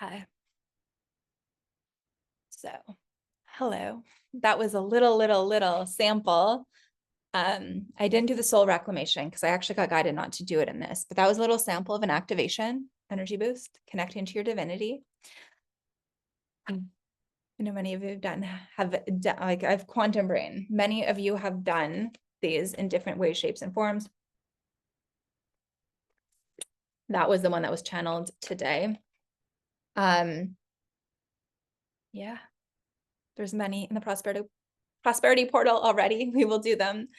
Hi. So, hello. That was a little sample. I didn't do the soul reclamation because I actually got guided not to do it in this, but that was a little sample of an activation, energy boost, connecting to your divinity. I know many of you have done, like I've quantum brain. Many of you have done these in different ways, shapes, and forms. That was the one that was channeled today. Yeah, there's many in the prosperity portal already. We will do them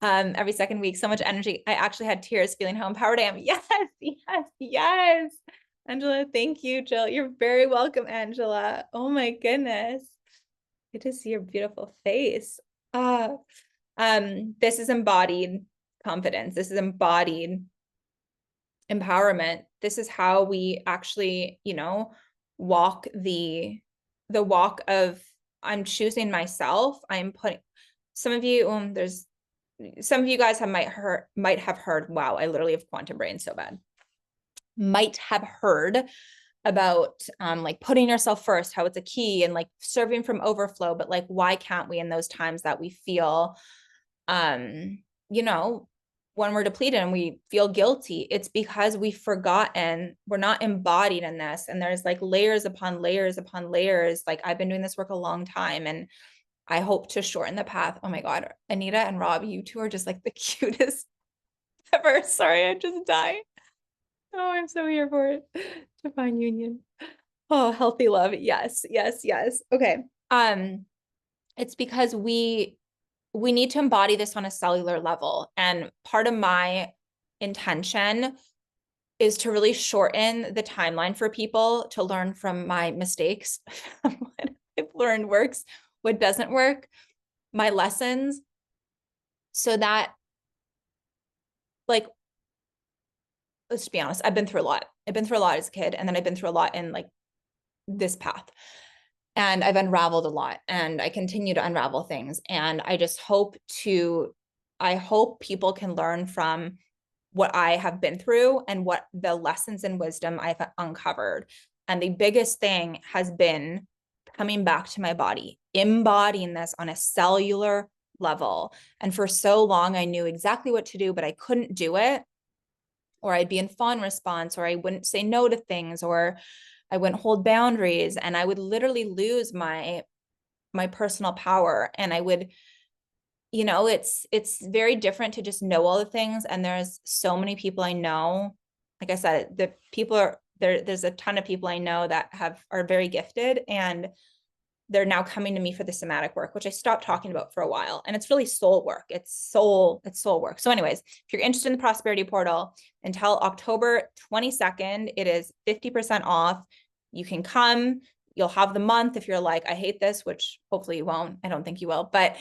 every second week. So much energy. I actually had tears feeling how empowered I am. Yes, yes, yes. Angela, thank you, Jill. You're very welcome, Angela. Oh my goodness. Good to see your beautiful face. This is embodied confidence. This is embodied empowerment. This is how we actually, walk the walk of I'm choosing myself. I'm putting some of you, there's some of you guys might have heard, wow, I literally have quantum brain so bad. Might have heard about like putting yourself first, how it's a key, and like serving from overflow, but like why can't we in those times that we feel you know, when we're depleted and we feel guilty, it's because we've forgotten, we're not embodied in this. And there's like layers upon layers upon layers. Like I've been doing this work a long time and I hope to shorten the path. Oh my God, Anita and Rob, you two are just like the cutest ever. Sorry, I just died. Oh, I'm so here for it. Divine union. Oh, healthy love. Yes, yes, yes. Okay. It's because we need to embody this on a cellular level. And part of my intention is to really shorten the timeline for people to learn from my mistakes, what I've learned works, what doesn't work, my lessons, so that, like, let's be honest, I've been through a lot. I've been through a lot as a kid, and then I've been through a lot in like this path. And I've unraveled a lot, and I continue to unravel things. And I hope people can learn from what I have been through and what the lessons and wisdom I've uncovered. And the biggest thing has been coming back to my body, embodying this on a cellular level. And for so long, I knew exactly what to do, but I couldn't do it. Or I'd be in fawn response, or I wouldn't say no to things, or I wouldn't hold boundaries, and I would literally lose my personal power. And I would, it's very different to just know all the things. And there's so many people I know, like I said, the people are there, there's a ton of people I know that are very gifted, and they're now coming to me for the somatic work, which I stopped talking about for a while. And it's really soul work. It's soul work. So anyways, if you're interested in the prosperity portal, until October 22nd, it is 50% off. You can come, you'll have the month. If you're like, I hate this, which hopefully you won't, I don't think you will, but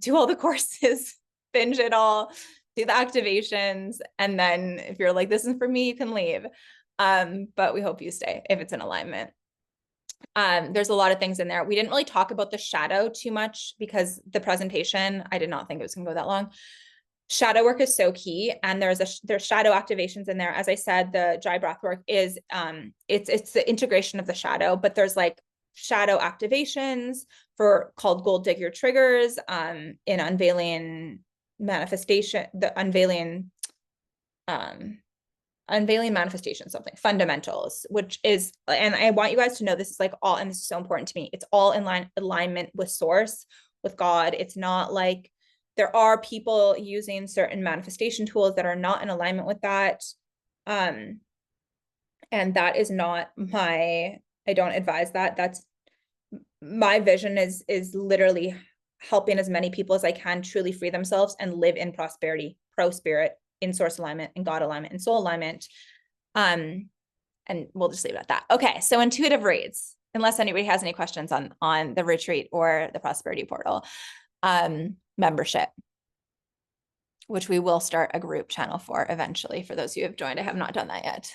do all the courses, binge it all, do the activations. And then if you're like, this isn't for me, you can leave. But we hope you stay if it's in alignment. There's a lot of things in there. We didn't really talk about the shadow too much because the presentation, I did not think it was gonna go that long. Shadow work is so key, and there's shadow activations in there. As I said, the dry breath work is it's the integration of the shadow, but there's like shadow activations called gold digger triggers in unveiling manifestation, the unveiling manifestation, something fundamentals, which is, and I want you guys to know this is like all, and this is so important to me, it's all in alignment with source, with God. It's not like there are people using certain manifestation tools that are not in alignment with that. And that is not I don't advise that. That's my vision is literally helping as many people as I can truly free themselves and live in prosperity, pro spirit, in source alignment, and God alignment, and soul alignment. And we'll just leave it at that. Okay, so intuitive reads, unless anybody has any questions on the retreat or the prosperity portal. Membership, which we will start a group channel for eventually. For those of you who have joined, I have not done that yet.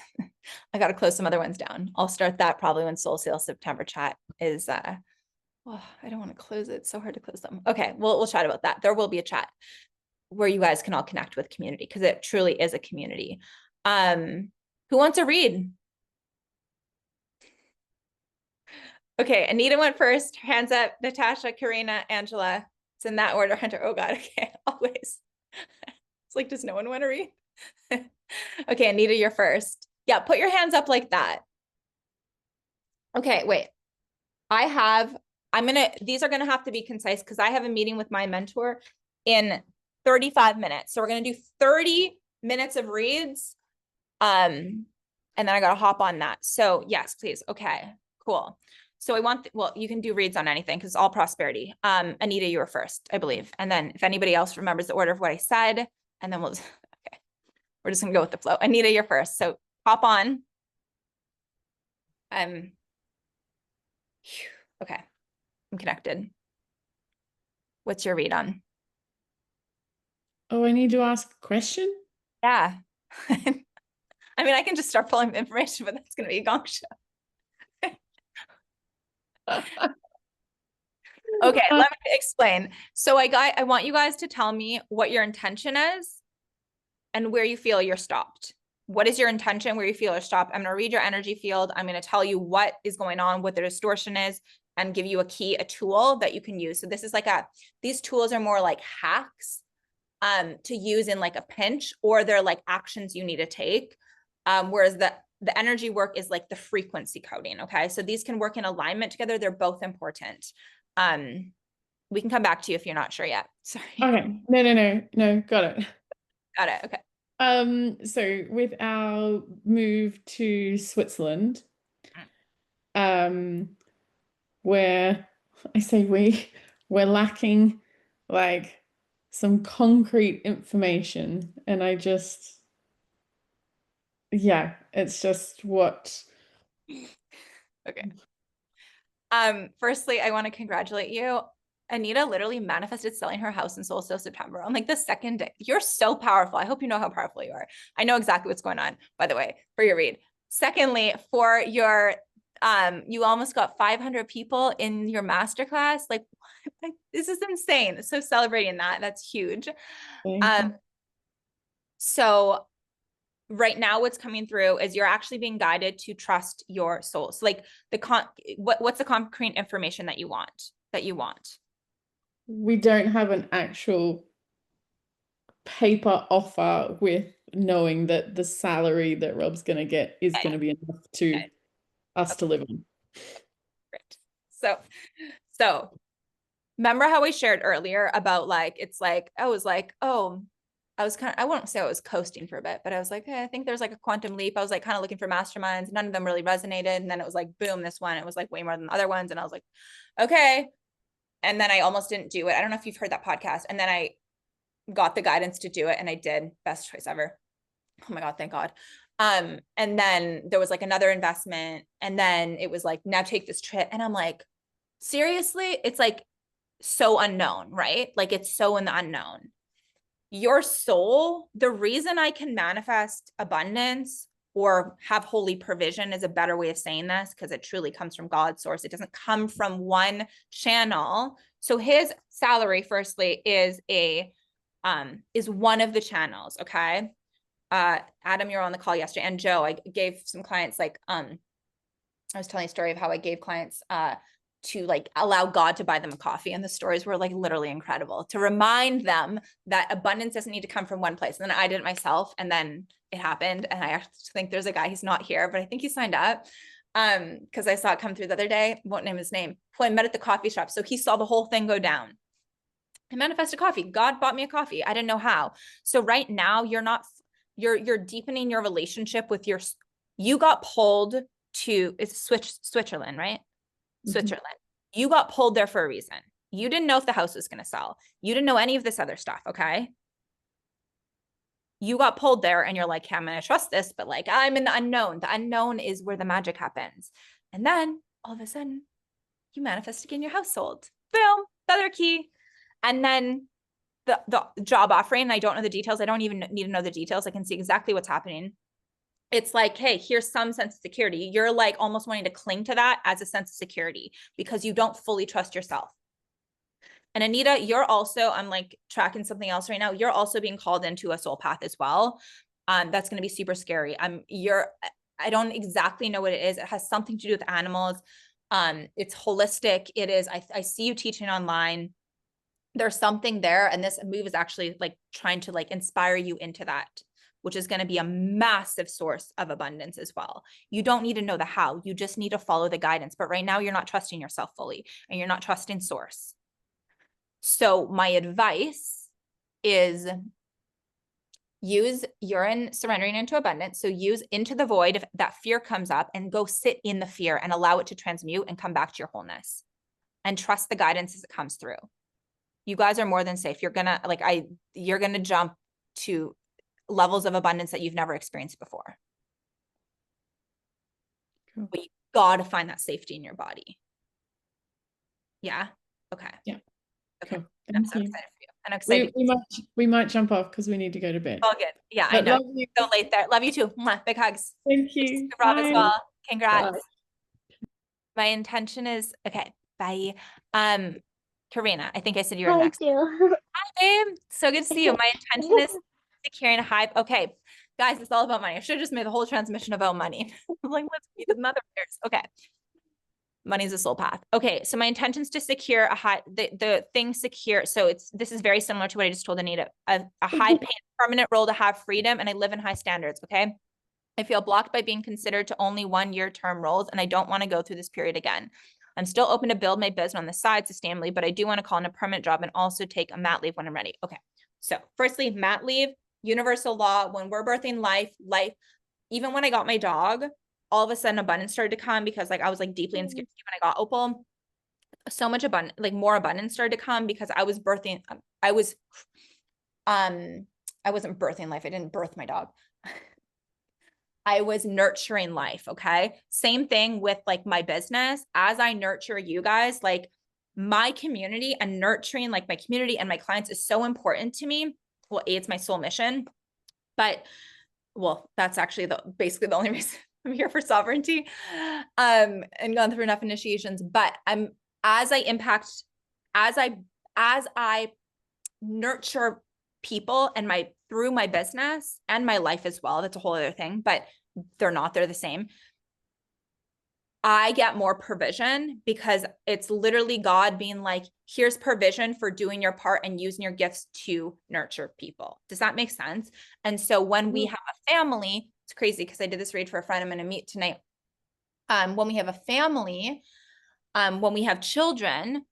I got to close some other ones down. I'll start that probably when Soul Sale September chat is oh, I don't want to close it. It's so hard to close them. Okay, we'll chat about that. There will be a chat where you guys can all connect with community, because it truly is a community. Who wants to read? Okay, Anita went first. Hands up. Natasha, Karina, Angela. It's in that order. Hunter. Oh God. Okay. Always. It's like, does no one want to read? Okay, Anita, you're first. Yeah, put your hands up like that. Okay, wait. These are gonna have to be concise because I have a meeting with my mentor in 35 minutes. So we're gonna do 30 minutes of reads. And then I gotta hop on that. So yes, please. Okay, cool. So well, you can do reads on anything because it's all prosperity. Anita, you were first, I believe. And then if anybody else remembers the order of what I said, and then okay. We're just gonna go with the flow. Anita, you're first. So hop on. Okay, I'm connected. What's your read on? Oh, I need to ask a question? Yeah. I mean, I can just start pulling information, but that's going to be a gong show. Okay, let me explain. So I want you guys to tell me what your intention is and where you feel you're stopped. What is your intention, where you feel you're stopped? I'm going to read your energy field. I'm going to tell you what is going on, what the distortion is, and give you a key, a tool that you can use. So this is like these tools are more like hacks to use in like a pinch, or they're like actions you need to take. Whereas the energy work is like the frequency coding. Okay. So these can work in alignment together. They're both important. We can come back to you if you're not sure yet. Sorry. Okay. No. Got it. Got it. Okay. So with our move to Switzerland, where I say we're lacking like some concrete information, and yeah, it's just what. Okay. Firstly, I want to congratulate you. Anita literally manifested selling her house in Solstice September on like the second day. You're so powerful. I hope you know how powerful you are. I know exactly what's going on, by the way, for your read. Secondly, for your you almost got 500 people in your masterclass. Like this is insane. So celebrating that, that's huge. So right now what's coming through is you're actually being guided to trust your soul. So like what's the concrete information that you want? We don't have an actual paper offer with knowing that the salary that Rob's going to get is going to be enough to us to live on. Great. So remember how we shared earlier about like, it's like, I was like, oh, I won't say I was coasting for a bit, but I was like, hey, I think there's like a quantum leap. I was like kind of looking for masterminds. None of them really resonated. And then it was like, boom, this one, it was like way more than the other ones. And I was like, okay. And then I almost didn't do it. I don't know if you've heard that podcast. And then I got the guidance to do it and I did. Best choice ever. Oh my God, thank God. And then there was like another investment. And then it was like, now take this trip. And I'm like, seriously? It's like so unknown, right? Like it's so in the unknown. Your soul, the reason I can manifest abundance or have holy provision is a better way of saying this because it truly comes from God's source. It doesn't come from one channel. So his salary, firstly, is one of the channels. Okay. Adam, you're on the call yesterday, and Joe, I gave some clients like I was telling a story of how I gave clients to like allow God to buy them a coffee. And the stories were like literally incredible to remind them that abundance doesn't need to come from one place. And then I did it myself, and then it happened. And I actually think there's a guy, he's not here, but I think he signed up because I saw it come through the other day. Won't name his name. Who I met at the coffee shop. So he saw the whole thing go down. I manifested coffee. God bought me a coffee. I didn't know how. So right now you're deepening your relationship with you got pulled to, it's Switzerland, right? Mm-hmm. Switzerland. You got pulled there for a reason. You didn't know if the house was going to sell. You didn't know any of this other stuff. Okay. You got pulled there and you're like, hey, I'm going to trust this, but like, I'm in the unknown. The unknown is where the magic happens. And then all of a sudden you manifest again your household. Boom, the other key. And then the job offering, I don't know the details. I don't even need to know the details. I can see exactly what's happening. It's like, hey, here's some sense of security. You're like almost wanting to cling to that as a sense of security because you don't fully trust yourself. And Anita, you're also, I'm like tracking something else right now. You're also being called into a soul path as well. That's going to be super scary. I don't exactly know what it is. It has something to do with animals. It's holistic. It is, I see you teaching online. There's something there. And this move is actually like trying to like inspire you into that, which is going to be a massive source of abundance as well. You don't need to know the how, you just need to follow the guidance. But right now you're not trusting yourself fully and you're not trusting source. So my advice is use urine surrendering into abundance. So use into the void if that fear comes up, and go sit in the fear and allow it to transmute and come back to your wholeness, and trust the guidance as it comes through. You guys are more than safe. You're gonna you're gonna jump to levels of abundance that you've never experienced before. Cool. But you gotta find that safety in your body. Yeah. Okay. Yeah. Okay. Cool. I'm Thank so you. excited for you. I'm excited. We might jump off because we need to go to bed. All good. Yeah, But I know. love you. So late there. Love you too. Mwah. Big hugs. Thank you. Rob as Bye. well. Congrats. Bye. My intention is okay. Bye. Karina, I think I said you were Hi, next. too. Hi, babe. So good to see you. My intention is securing a hive. Okay, guys, it's all about money. I should have just made the whole transmission about money. Like, let's be the mother bears. Okay. Money's a soul path. Okay, so my intention is to secure a high, the thing secure. So this is very similar to what I just told Anita. A high paying permanent role to have freedom, and I live in high standards. Okay. I feel blocked by being considered to only 1-year term roles, and I don't want to go through this period again. I'm still open to build my business on the side sustainably, but I do want to call in a permanent job and also take a mat leave when I'm ready. Okay. So firstly, mat leave, universal law. When we're birthing life, even when I got my dog, all of a sudden abundance started to come, because like I was like deeply insecure when I got Opal. So much abundance, like more abundance started to come, because I was birthing. I wasn't birthing life. I didn't birth my dog. I was nurturing life. Okay. Same thing with like my business. As I nurture you guys, like my community, and nurturing like my community and my clients is so important to me. Well, it's my soul mission, but that's actually basically the only reason I'm here for sovereignty, and gone through enough initiations. But as I nurture people and through my business and my life as well, that's a whole other thing, but they're the same. I get more provision, because it's literally God being like, here's provision for doing your part and using your gifts to nurture people. Does that make sense? And so when we have a family, it's crazy, because I did this read for a friend I'm going to meet tonight. When we have a family, when we have children,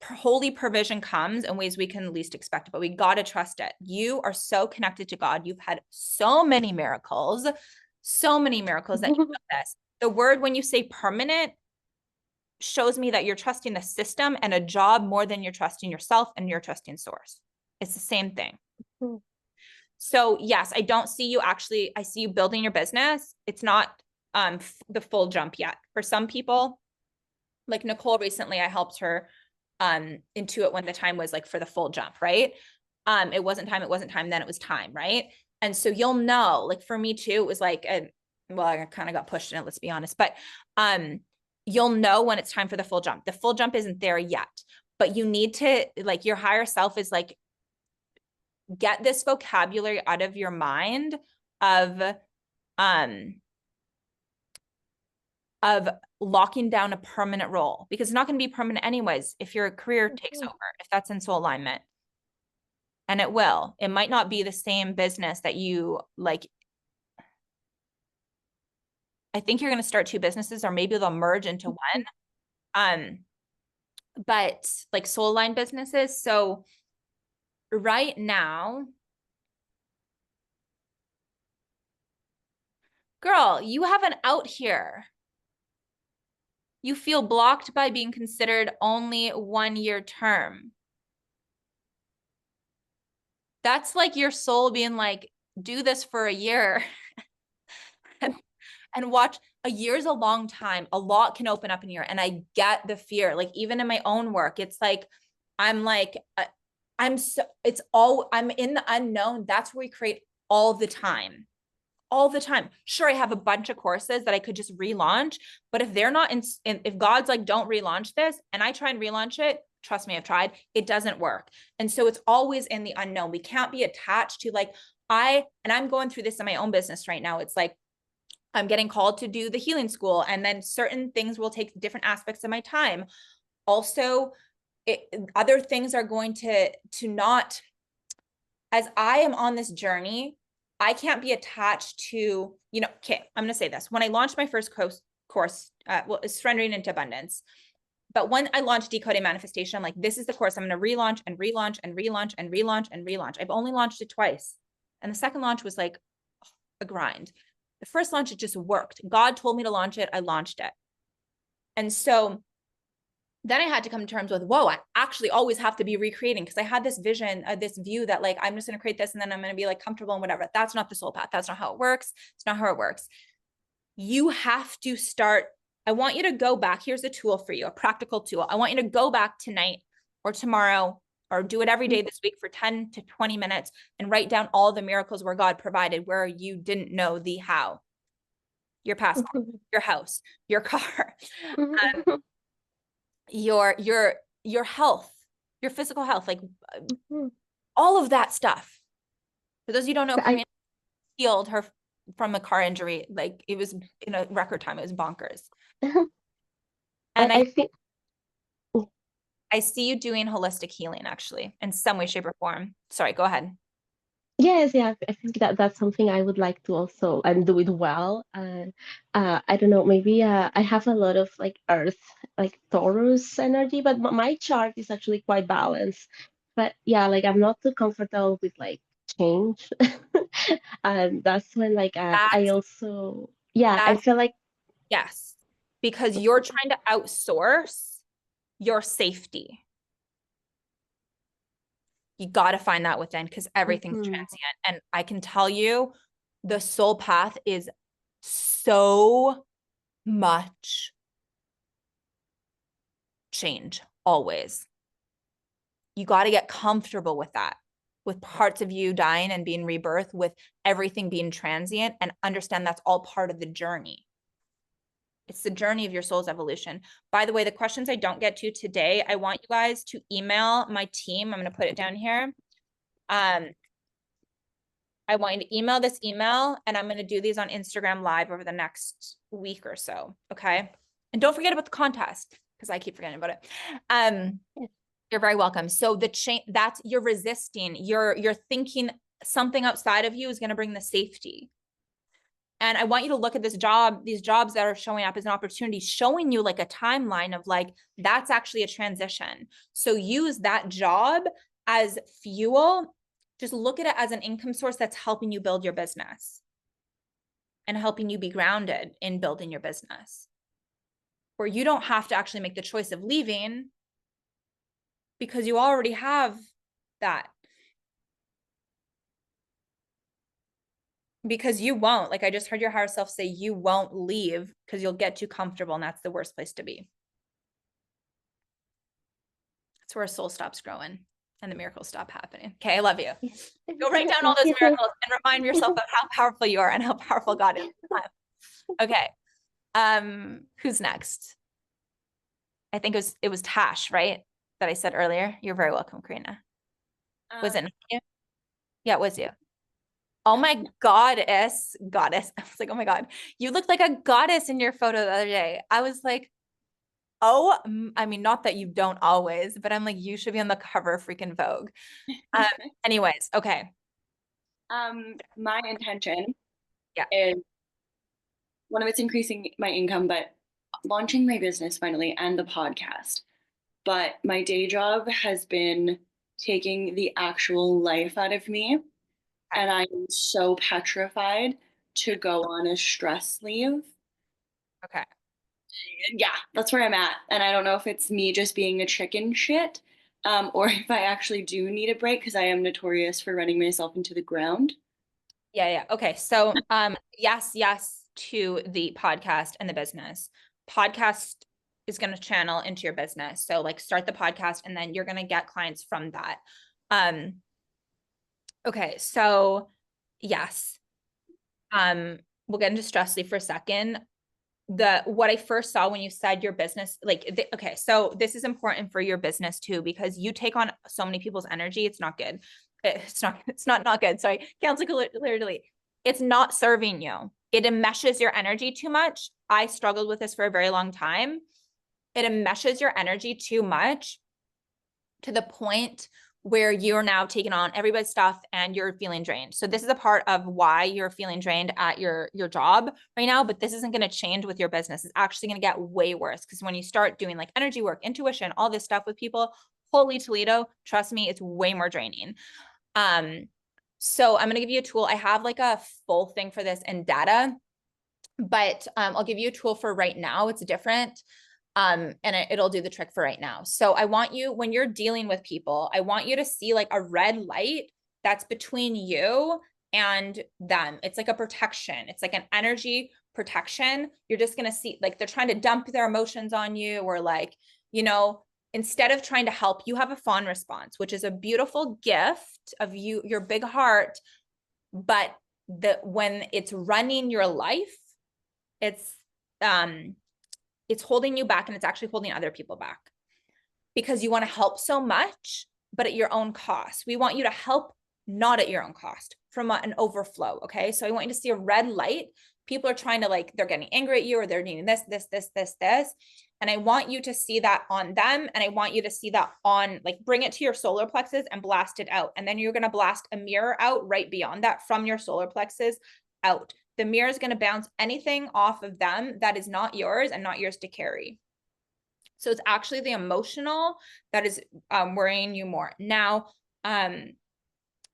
holy provision comes in ways we can least expect, but we got to trust it. You are so connected to God. You've had so many miracles that you know this. The word, when you say permanent, shows me that you're trusting the system and a job more than you're trusting yourself and you're trusting source. It's the same thing. So yes, I don't see you actually, I see you building your business. It's not the full jump yet. For some people, like Nicole recently, I helped her into it when the time was like for the full jump, right? It wasn't time, then it was time, right? And so you'll know, like for me too, it was like, I kind of got pushed in it, let's be honest, but you'll know when it's time for the full jump. The full jump isn't there yet, but you need to, like, your higher self is like, get this vocabulary out of your mind of locking down a permanent role, because it's not going to be permanent anyways if your career takes over, if that's in soul alignment. And it might not be the same business that you like. I think you're going to start 2 businesses, or maybe they'll merge into one. But like soul aligned businesses. So right now, girl, you have an out here. You feel blocked by being considered only 1-year term. That's like your soul being like, do this for a year and watch. A year is a long time. A lot can open up in a year. And I get the fear. Like even in my own work, it's like, I'm like, I'm in the unknown. That's where we create all the time. Sure, I have a bunch of courses that I could just relaunch, but if they're not if God's like, don't relaunch this, and I try and relaunch it, trust me, I've tried, it doesn't work. And so it's always in the unknown. We can't be attached to like, I'm going through this in my own business right now. It's like, I'm getting called to do the healing school, and then certain things will take different aspects of my time. Also, other things are going to not, as I am on this journey, I can't be attached to, you know, okay, I'm going to say this. When I launched my first course, well, it's Surrendering into Abundance. But when I launched Decoding Manifestation, I'm like, this is the course I'm going to relaunch and relaunch and relaunch and relaunch and relaunch. I've only launched it twice. And the second launch was like a grind. The first launch, it just worked. God told me to launch it. I launched it. And so then I had to come to terms with, whoa, I actually always have to be recreating, because I had this vision, this view that like, I'm just going to create this and then I'm going to be like comfortable and whatever. That's not the soul path. That's not how it works. It's not how it works. You have to start. I want you to go back. Here's a tool for you, a practical tool. I want you to go back tonight or tomorrow, or do it every day this week for 10 to 20 minutes and write down all the miracles where God provided, where you didn't know the how. Your passport, your house, your car, your health, your physical health, like all of that stuff. For those of you who don't know, Karina healed her from a car injury. Like, it was in a record time. It was bonkers. And I think I see you doing holistic healing, actually, in some way, shape, or form. Sorry, go ahead. yes, yeah, I think that that's something I would like to also and do it well. I don't know, maybe I have a lot of like Earth, like Taurus energy, but my chart is actually quite balanced. But yeah, like I'm not too comfortable with like change. And that's when like I also, yeah, I feel like yes, because you're trying to outsource your safety. You got to find that within, because everything's transient. And I can tell you, the soul path is so much change, always. You got to get comfortable with that, with parts of you dying and being rebirthed, with everything being transient, and understand that's all part of the journey. It's the journey of your soul's evolution. By the way, the questions I don't get to today, I want you guys to email my team. I'm going to put it down here. I want you to email this email, and I'm going to do these on Instagram Live over the next week or so. Okay. And don't forget about the contest, because I keep forgetting about it. You're very welcome. So the change, that's, you're resisting, you're thinking something outside of you is going to bring the safety. And I want you to look at this job, these jobs that are showing up as an opportunity, showing you like a timeline of like, that's actually a transition. So use that job as fuel. Just look at it as an income source that's helping you build your business and helping you be grounded in building your business, where you don't have to actually make the choice of leaving, because you already have that. Because you won't, like I just heard your higher self say, you won't leave because you'll get too comfortable, and that's the worst place to be. That's where a soul stops growing and the miracles stop happening. Okay, I love you. Go write down all those miracles and remind yourself of how powerful you are and how powerful God is. Okay. Who's next? I think it was Tash, right? That I said earlier. You're very welcome, Karina. Was it you? Yeah, it was you. Oh my goddess. I was like, oh my God, you look like a goddess in your photo the other day. I was like, oh, I mean, not that you don't always, but I'm like, you should be on the cover of freaking Vogue. Anyways, okay. My intention Yeah. is, one of it's increasing my income, but launching my business finally, and the podcast. But my day job has been taking the actual life out of me. And I'm so petrified to go on a stress leave. Okay. Yeah, that's where I'm at. And I don't know if it's me just being a chicken shit, or if I actually do need a break, because I am notorious for running myself into the ground. Yeah. Okay. So, yes to the podcast and the business. Podcast is going to channel into your business. So like start the podcast, and then you're going to get clients from that. Okay. So yes. We'll get into stress leave for a second. What I first saw when you said your business, okay, so this is important for your business too, because you take on so many people's energy. It's not good. It's not good. Sorry. Cancel clearly. It's not serving you. it enmeshes your energy too much. I struggled with this for a very long time. It enmeshes your energy too much to the point where you're now taking on everybody's stuff and you're feeling drained. So this is a part of why you're feeling drained at your job right now, but this isn't going to change with your business. It's actually going to get way worse, because when you start doing like energy work, intuition, all this stuff with people, holy Toledo, trust me, it's way more draining. So I'm going to give you a tool. I have like a full thing for this in data, but I'll give you a tool for right now. It's different. And it'll do the trick for right now. So I want you, when you're dealing with people, I want you to see like a red light that's between you and them. It's like a protection. It's like an energy protection. You're just going to see like they're trying to dump their emotions on you, or like, you know, instead of trying to help, you have a fawn response, which is a beautiful gift of you, your big heart. But when it's running your life, it's holding you back, and it's actually holding other people back, because you want to help so much, but at your own cost. We want you to help not at your own cost, from an overflow. Okay. So I want you to see a red light. People are trying to like, they're getting angry at you, or they're needing this. And I want you to see that on them. And I want you to see that on, like, bring it to your solar plexus and blast it out. And then you're going to blast a mirror out right beyond that from your solar plexus out. The mirror is going to bounce anything off of them that is not yours and not yours to carry. So it's actually the emotional that is worrying you more. Now,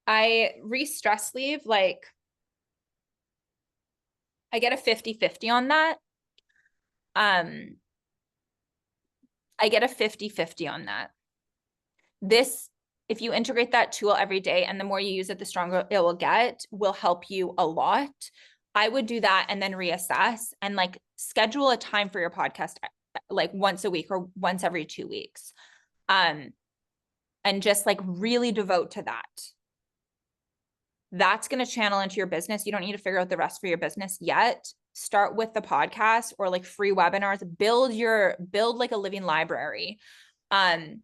I re-stress leave, like I get a 50-50 on that. I get a 50-50 on that. This, if you integrate that tool every day, and the more you use it, the stronger it will get, will help you a lot. I would do that and then reassess and like schedule a time for your podcast, like once a week or once every 2 weeks. And just like really devote to that. That's going to channel into your business. You don't need to figure out the rest for your business yet. Start with the podcast or like free webinars, build like a living library. And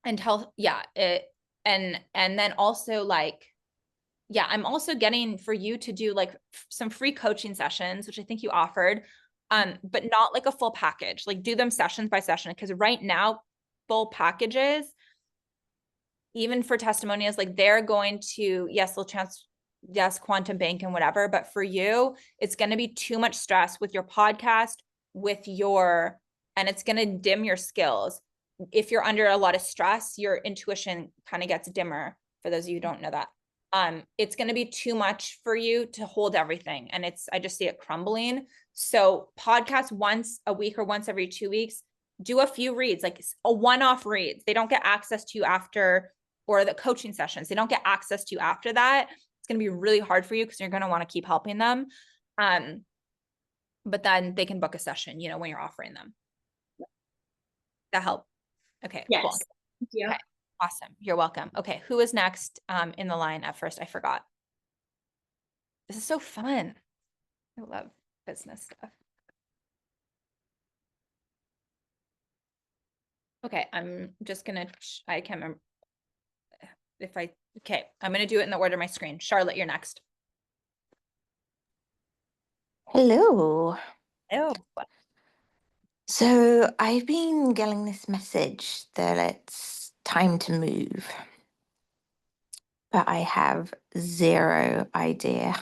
then also like, yeah, I'm also getting for you to do like some free coaching sessions, which I think you offered, but not like a full package. Like do them session by session, because right now, full packages, even for testimonials, like they're going to, yes, quantum bank and whatever, but for you, it's going to be too much stress with your podcast, and it's going to dim your skills. If you're under a lot of stress, your intuition kind of gets dimmer, for those of you who don't know that. It's going to be too much for you to hold everything. And I just see it crumbling. So podcast once a week or once every 2 weeks, do a few reads, like a one-off reads. They don't get access to after, or the coaching sessions, they don't get access to after that. It's going to be really hard for you, because you're going to want to keep helping them. But then they can book a session, when you're offering them. That help? Okay. Yes. Cool. Thank you. Okay. Awesome. You're welcome. Okay. Who is next in the line at first? I forgot. This is so fun. I love business stuff. Okay. I'm just going to, I can't remember okay. I'm going to do it in the order of my screen. Charlotte, you're next. Hello. Oh. So I've been getting this message that it's time to move, but I have zero idea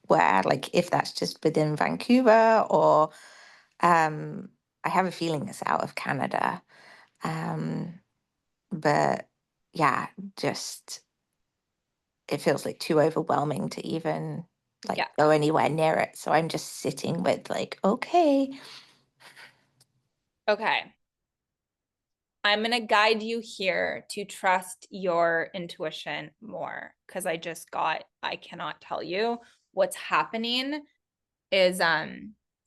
where, like if that's just within Vancouver, or I have a feeling it's out of Canada. But yeah, just it feels like too overwhelming to even go anywhere near it. So I'm just sitting with like, okay. Okay. I'm going to guide you here to trust your intuition more, because I cannot tell you what's happening is,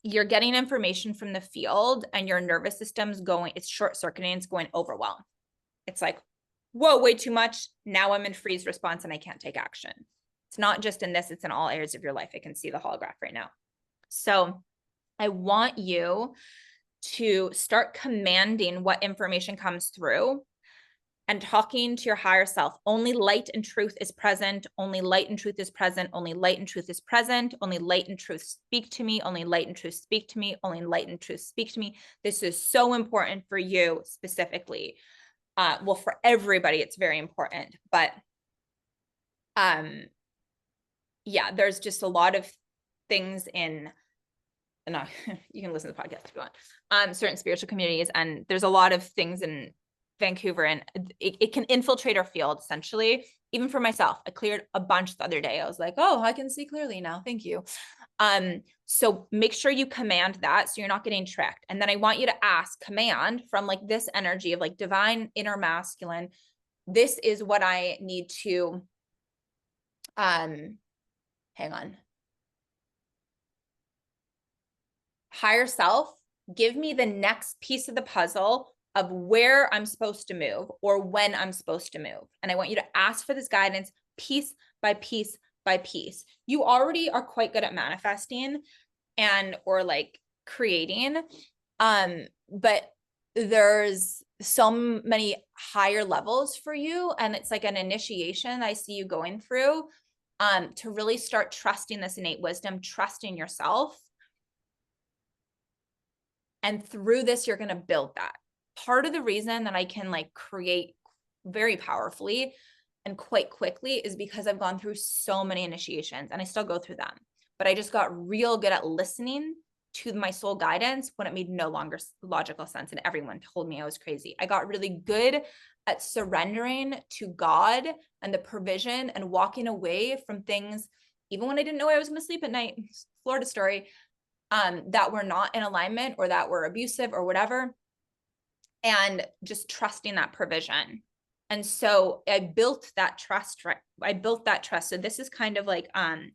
you're getting information from the field and your nervous system's it's short circuiting, it's going overwhelm. It's like, whoa, way too much. Now I'm in freeze response and I can't take action. It's not just in this, it's in all areas of your life. I can see the holograph right now. So I want you to start commanding what information comes through, and talking to your higher self. Only light and truth is present. Only light and truth is present. Only light and truth is present. Only light and truth speak to me. Only light and truth speak to me. Only light and truth speak to me. This is so important for you specifically. Well, for everybody, it's very important, but yeah, there's just a lot of things in, and you can listen to the podcast if you want, certain spiritual communities, and there's a lot of things in Vancouver, and it can infiltrate our field essentially. Even for myself, I cleared a bunch the other day. I was like, oh, I can see clearly now. Thank you. So make sure you command that so you're not getting tricked. And then I want you to ask, command from like this energy of like divine inner masculine. This is what I need to, hang on. Higher self, give me the next piece of the puzzle of where I'm supposed to move or when I'm supposed to move. And I want you to ask for this guidance piece by piece by piece. You already are quite good at manifesting and or like creating, but there's so many higher levels for you, and it's like an initiation I see you going through, to really start trusting this innate wisdom, trusting yourself. And through this, you're going to build that. Part of the reason that I can like create very powerfully and quite quickly is because I've gone through so many initiations, and I still go through them, but I just got real good at listening to my soul guidance when it made no longer logical sense and everyone told me I was crazy. I got really good at surrendering to God and the provision and walking away from things, even when I didn't know I was going to sleep at night. Florida story. That were not in alignment or that were abusive or whatever, and just trusting that provision. And so I built that trust, right? I built that trust. So this is kind of like,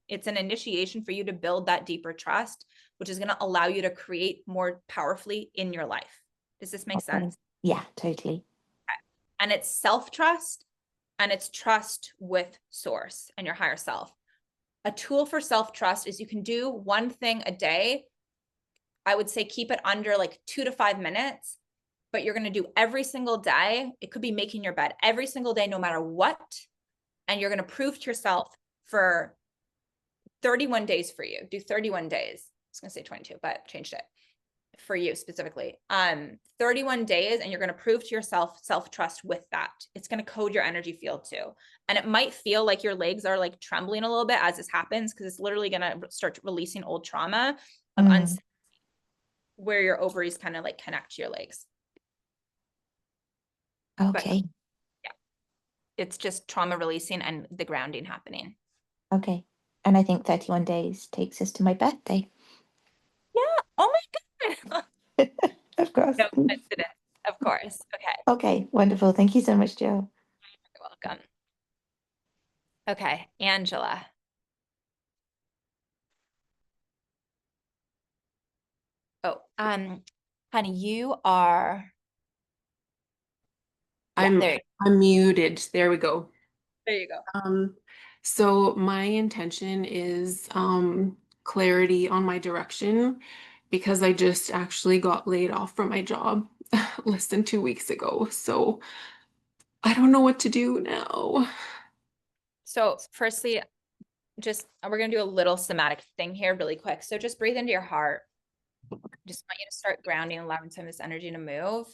it's an initiation for you to build that deeper trust, which is going to allow you to create more powerfully in your life. Does this make sense? Yeah, totally. Okay. And it's self-trust, and it's trust with source and your higher self. A tool for self-trust is you can do one thing a day. I would say keep it under like 2 to 5 minutes, but you're going to do every single day. It could be making your bed every single day, no matter what. And you're going to prove to yourself for 31 days for you. Do 31 days. I was going to say 22, but changed it for you specifically. 31 days, and you're going to prove to yourself self-trust with that. It's going to code your energy field too. And it might feel like your legs are like trembling a little bit as this happens, because it's literally going to start releasing old trauma of uncertainty, where your ovaries kind of like connect to your legs. Okay. But, yeah, it's just trauma releasing and the grounding happening. Okay. And I think 31 days takes us to my birthday. Yeah. Oh my God. Of course. No coincidence. Of course. Okay. Okay. Wonderful. Thank you so much, Jill. You're welcome. Okay. Angela. Oh, honey, you are. Yeah, I'm muted. There we go. there you go. So my intention is clarity on my direction, because I just actually got laid off from my job less than 2 weeks ago. So I don't know what to do now. So firstly, just we're going to do a little somatic thing here really quick. So just breathe into your heart. Just want you to start grounding, allowing some of this energy to move.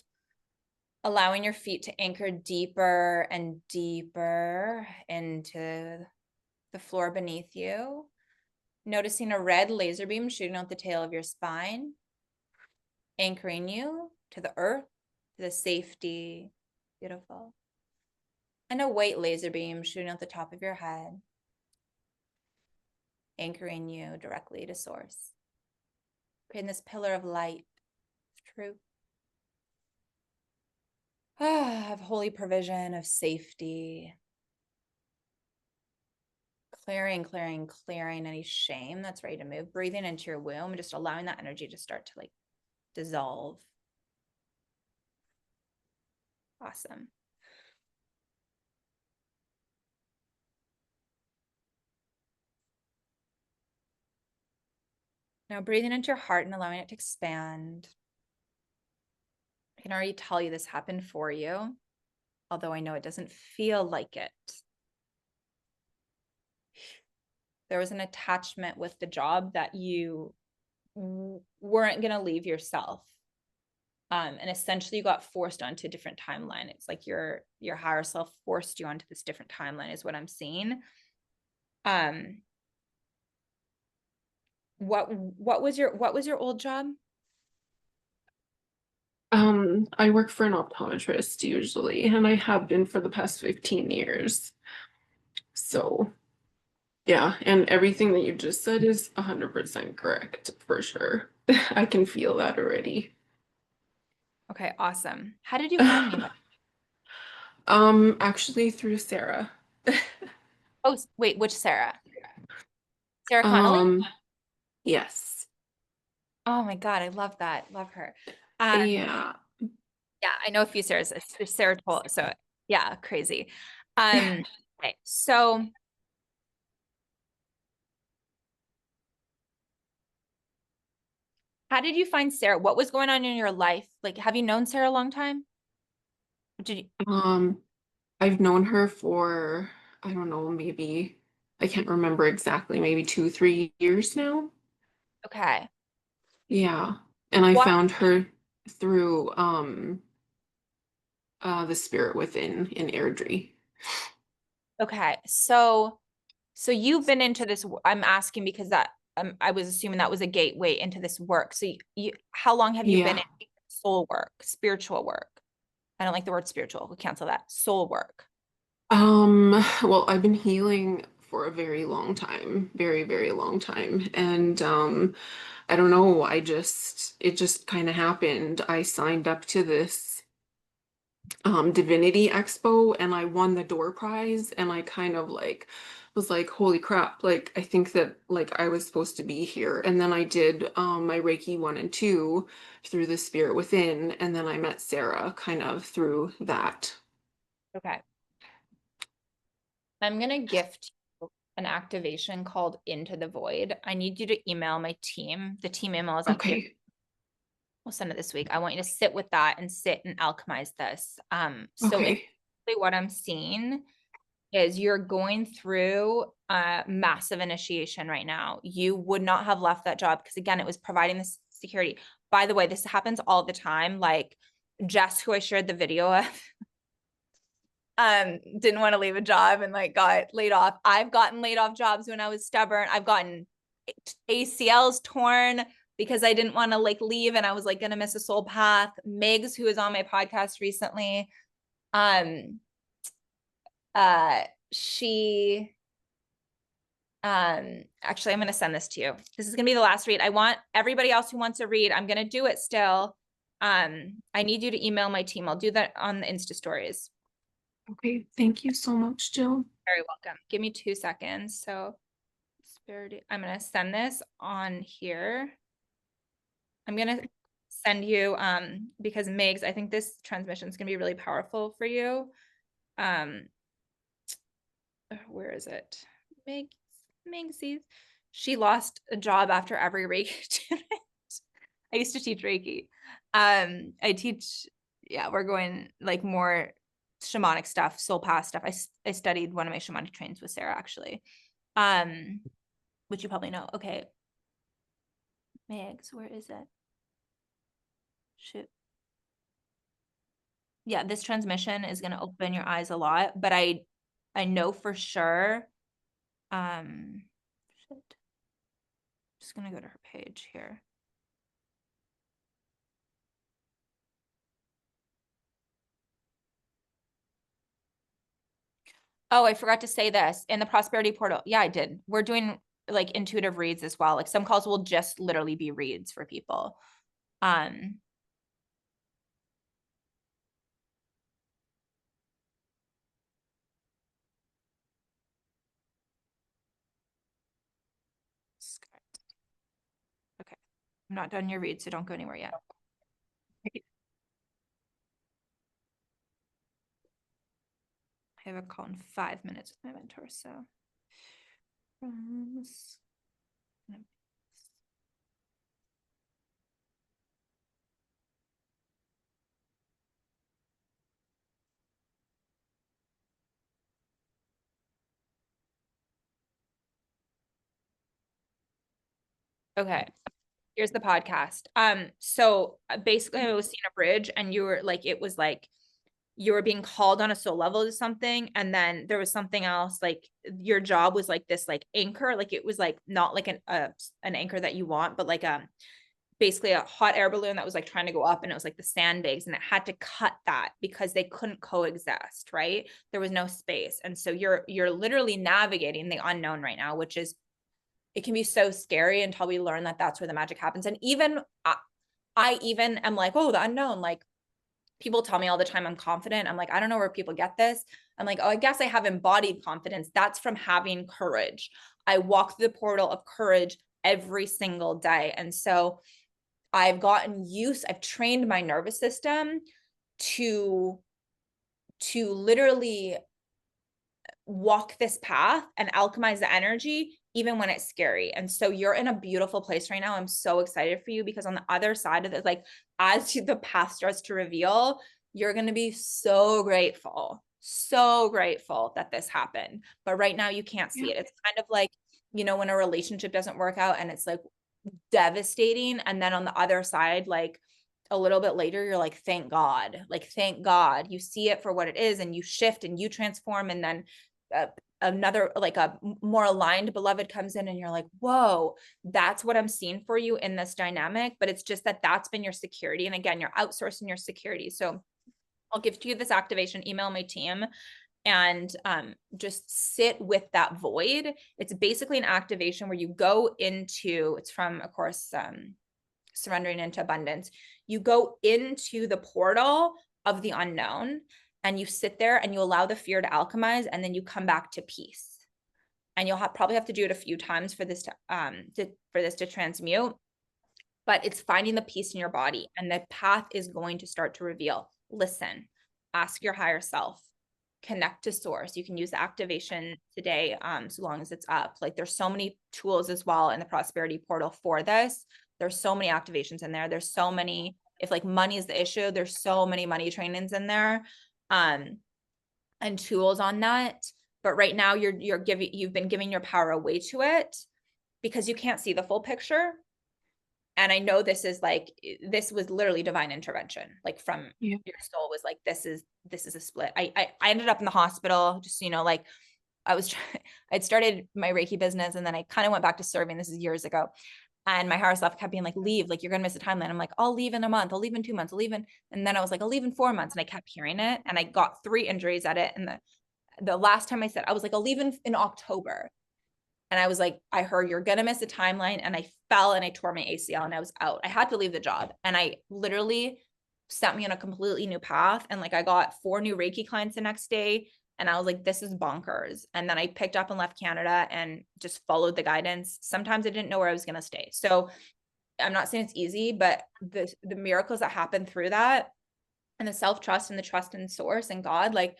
Allowing your feet to anchor deeper and deeper into the floor beneath you. Noticing a red laser beam shooting out the tail of your spine. Anchoring you to the earth, to the safety. Beautiful. And a white laser beam shooting out the top of your head. Anchoring you directly to source. Creating this pillar of light, of truth. Of holy provision, of safety. Clearing any shame that's ready to move. Breathing into your womb, just allowing that energy to start to like dissolve. Awesome. Now breathing into your heart and allowing it to expand. I can already tell you this happened for you. although I know it doesn't feel like it. There was an attachment with the job that you weren't going to leave yourself. And essentially you got forced onto a different timeline. It's like your higher self forced you onto this different timeline is what I'm seeing. What was your old job? I work for an optometrist usually, and I have been for the past 15 years. So, yeah, and everything that you just said is 100% correct for sure. I can feel that already. Okay, awesome. How did you find me? Actually through Sarah. Oh, wait, which Sarah? Sarah Connolly? Yes. Oh my God, I love that. Love her. Yeah. Yeah, I know a few Sarahs. It's Sarah Toll. So yeah, crazy. Okay, so how did you find Sarah? What was going on in your life? Like, have you known Sarah a long time? Did you? I've known her for, I don't know, maybe, I can't remember exactly, maybe 2, 3 years now. Okay. Yeah. And I What? found her through the Spirit Within in Airdrie. Okay. So you've been into this. I'm asking because that I was assuming that was a gateway into this work. So how long have you been Yeah. in soul work, spiritual work? I don't like the word spiritual. We'll cancel that. Soul work. Well, I've been healing for a very long time, very, very long time. And I don't know, it just kind of happened. I signed up to this Divinity Expo and I won the door prize, and I kind of like was like, holy crap, like I think that like I was supposed to be here. And then I did my Reiki 1 and 2 through the Spirit Within, and then I met Sarah kind of through that. Okay. I'm gonna gift you an activation called Into the Void. I need you to email my team. The team email is at the Okay. we'll send it this week. I want you to sit with that and sit and alchemize this. So Okay. what I'm seeing is you're going through a massive initiation right now. You would not have left that job because again, it was providing this security. By the way, this happens all the time. Like Jess, who I shared the video of, didn't want to leave a job and like got laid off. I've gotten laid off jobs when I was stubborn. I've gotten ACLs torn because I didn't want to like leave and I was like gonna miss a soul path. Megs, who was on my podcast recently, she actually I'm gonna send this to you. This is gonna be the last read. I want everybody else who wants to read, I'm gonna do it still. I need you to email my team. I'll do that on the Insta stories. Okay. Thank you so much, Jill. Very welcome. Give me 2 seconds. So I'm gonna send this on here. I'm gonna send you because Megs, I think this transmission is gonna be really powerful for you. Where is it? Megsies. She lost a job after every Reiki student. I used to teach Reiki. I teach, yeah, we're going like more shamanic stuff, soul path stuff. I studied one of my shamanic trainings with Sarah actually. Which you probably know. Okay. Megs, where is it? Shoot. Yeah, this transmission is going to open your eyes a lot, but I know for sure. Shit. Just going to go to her page here. Oh, I forgot to say this in the prosperity portal. Yeah, I did. We're doing like intuitive reads as well. Like some calls will just literally be reads for people. Okay. I'm not done your read, so don't go anywhere yet. I have a call in 5 minutes with my mentor, so. Okay. Here's the podcast. So basically I was seeing a bridge and you were like, it was like you were being called on a soul level to something. And then there was something else, like your job was like this, like anchor, like it was like not like an anchor that you want, but like basically a hot air balloon that was like trying to go up, and it was like the sandbags, and it had to cut that because they couldn't coexist, right? There was no space. And so you're literally navigating the unknown right now, which is, it can be so scary until we learn that that's where the magic happens. And even I even am like, oh, the unknown, like people tell me all the time I'm confident. I'm like, I don't know where people get this. I'm like, oh, I guess I have embodied confidence. That's from having courage. I walk through the portal of courage every single day. And so I've trained my nervous system to literally walk this path and alchemize the energy even when it's scary. And so you're in a beautiful place right now. I'm so excited for you, because on the other side of it, like as the path starts to reveal, you're going to be so grateful that this happened. But right now you can't see it. It's kind of like, you know, when a relationship doesn't work out and it's like devastating. And then on the other side, like a little bit later, you're like, thank God, you see it for what it is, and you shift and you transform. And then another, like a more aligned beloved comes in, and you're like, whoa, that's what I'm seeing for you in this dynamic. But it's just that that's been your security. And again, you're outsourcing your security. So I'll give to you this activation, email my team, and just sit with that void. It's basically an activation where you go into, it's from, of course, Surrendering into Abundance. You go into the portal of the unknown, and you sit there and you allow the fear to alchemize, and then you come back to peace. And you'll probably have to do it a few times for this to transmute. But it's finding the peace in your body, and the path is going to start to reveal. Listen, ask your higher self, connect to source. You can use the activation today, so long as it's up. Like there's so many tools as well in the prosperity portal for this. There's so many activations in there. There's so many, if like money is the issue, there's so many money trainings in there, and tools on that. But right now you've been giving your power away to it because you can't see the full picture. And I know this was literally divine intervention, like from your soul was like, this is a split. I ended up in the hospital, just, you know, like I'd started my Reiki business, and then I kind of went back to serving. This is years ago. And my higher self kept being like, leave, like you're going to miss a timeline. I'm like, I'll leave in a month. I'll leave in 2 months. I'll leave in. And then I was like, I'll leave in 4 months. And I kept hearing it. And I got 3 injuries at it. And the last time I said, I was like, I'll leave in October. And I was like, I heard you're going to miss a timeline. And I fell and I tore my ACL and I was out. I had to leave the job. And I literally set me on a completely new path. And like, I got 4 new Reiki clients the next day. And I was like, this is bonkers. And then I picked up and left Canada and just followed the guidance. Sometimes I didn't know where I was going to stay. So I'm not saying it's easy, but the miracles that happen through that, and the self-trust and the trust in source and God, like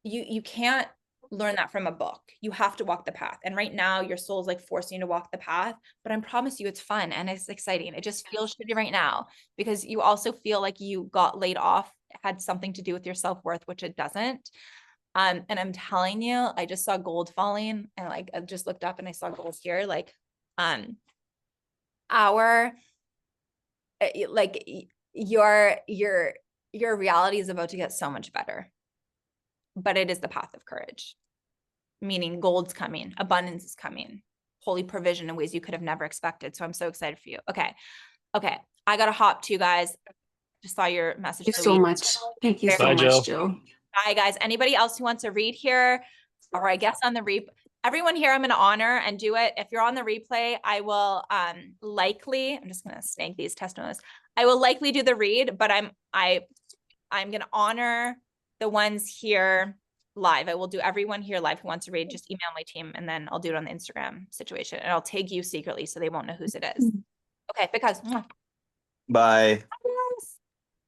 you can't learn that from a book. You have to walk the path. And right now your soul's like forcing you to walk the path, but I promise you it's fun and it's exciting. It just feels shitty right now because you also feel like you got laid off, had something to do with your self-worth, which it doesn't. And I'm telling you, I just saw gold falling, and like, I just looked up and I saw gold here. Like, your reality is about to get so much better, but it is the path of courage, meaning gold's coming, abundance is coming, holy provision in ways you could have never expected. So I'm so excited for you. Okay. I got to hop to you guys. Just saw your message. Thank you so much. Thank you so much, Jill. Bye, guys. Anybody else who wants to read here, or I guess on the everyone here, I'm going to honor and do it. If you're on the replay, I will likely, I'm just going to snag these testimonials. I will likely do the read, but I'm going to honor the ones here live. I will do everyone here live who wants to read. Just email my team, and then I'll do it on the Instagram situation, and I'll tag you secretly so they won't know whose it is. Okay, because Bye.